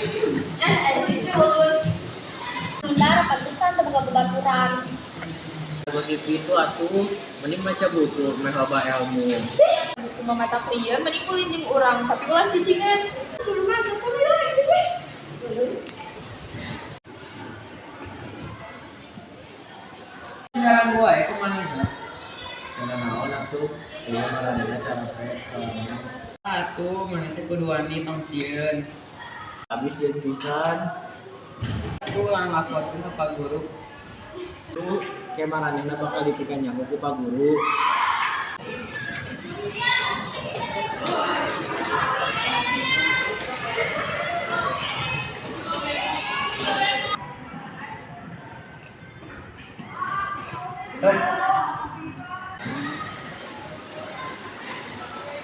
Ada si Cut. Sebentar, pantesan teu boga baturan. Gosip itu atuh mending baca buku meh loba ilmu. Buku mama tak lieur mending kulit jeung urang, tapi ulah cicingan. Cuma teu kamera ini teh. Ngaran gua ya kemana ya? Cara naon atuh? Ieu ngaranna cara teh salahnya. Atuh mana teh kudu wani tong sieun. Habis jeung pisan. Aku ulang laporkeun ka Pak Guru. Tuh ke maranehna bakal dipikeun nyaho ku Pak Guru.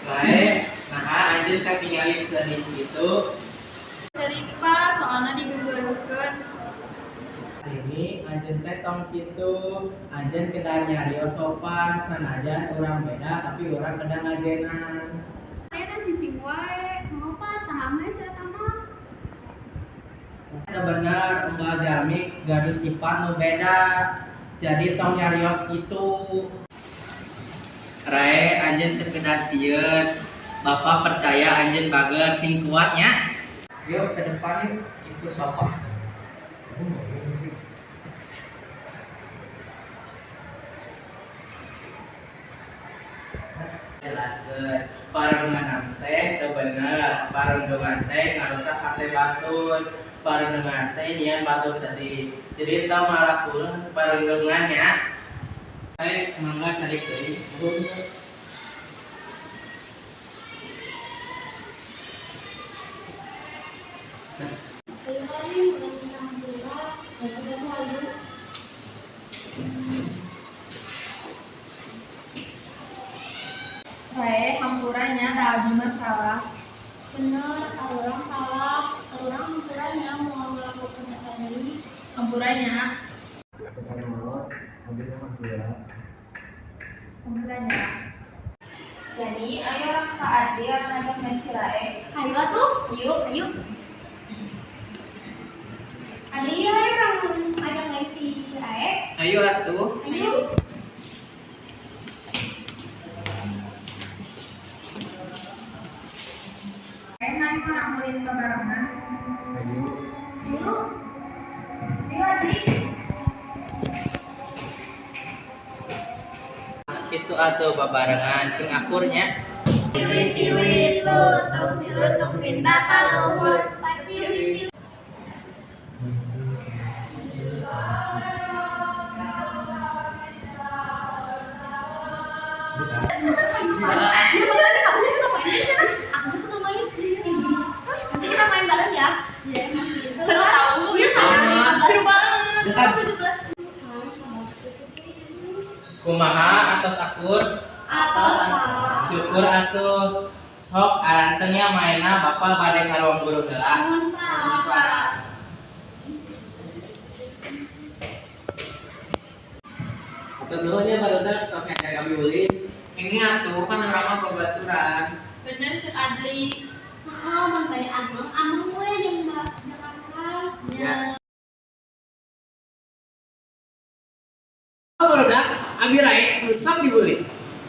Bae, nah anjeun katingali seunit kitu. Cari Pak, soalnya digeumbeureukkeun. Ini anjeun teh tong kitu. Anjeun kedah nyarios sopan sanajan urang beda tapi urang kedah ngajenan. Ayeuna cicing wae. Mangapa taham we sia mah? Itu bener, unggal jamik gaduh sifat nu beda. Jadi tong nyarios kitu. Rae anjeun teu kedah sieun. Bapak percaya anjeun baget sing kuatnya. Yuk ke depan yuk, itu sopan. Jelaskeun, parundungan teh teu bener, parundungan teh ngarusak hate batur, parundungan teh nyian batur sedih. Jadi teu malakukeun parundungannya. Mangga cari deui. Hari-hari urang minta hampura, bapak saya mah ayu. Bae, hampuranya da abi masalah. Bener, orang salah, orang hampuranya mau melakukan data ini. Hampuranya, Hampuranya. jadi ayo orang ka Ardi orang ngajak main si Rae. Hayu atuh, Yuk, yuk. Ada iya orang ajak main si Rae. Ayo atuh. Ayo. Hari orang mulin babarengan. Yuk. Ayo Adi. Itu atuh babarengan sing akurnya. Ciwit-ciwit lu, tong cilutuk pindah ka luhur. Paciwit-ciwit. Aku suka main. Nanti kita main bareng ya. Iya masih. Seru tahu. Iya sama. Seru banget. Aku 17. Kumaha atos akur? Atos salah. Syukur atuh. Sok arantengnya mainna bapak bade ka ruang guru heula. Mohon maaf, Pak. Atau nuhun ya barudak tos ngajak kami ulin. Ini atuh kan urang mah babaturan. Bener Cuk Adli. Oh, mang bade ameng we jeung Jakarta. Ya. Barudak, abi Rae rusak dibeli.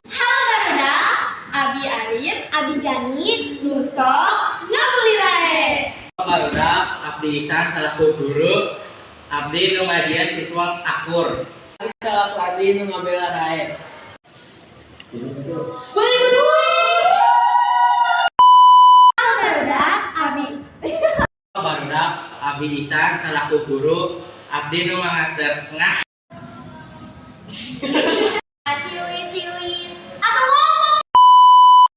Halo Barudak, Abi Arif, Abi Janit, Nusok, ngabeli Rae. Barudak abdi Ihsan salaku guru. Abdi nu ngajian siswa akur. Salaku abdi nu ngabela Rae. Halo Barudak, Abi. Barudak abdi Ihsan salaku guru. Abdi nu ngater ngah. Ciwit-ciwit. Aku mau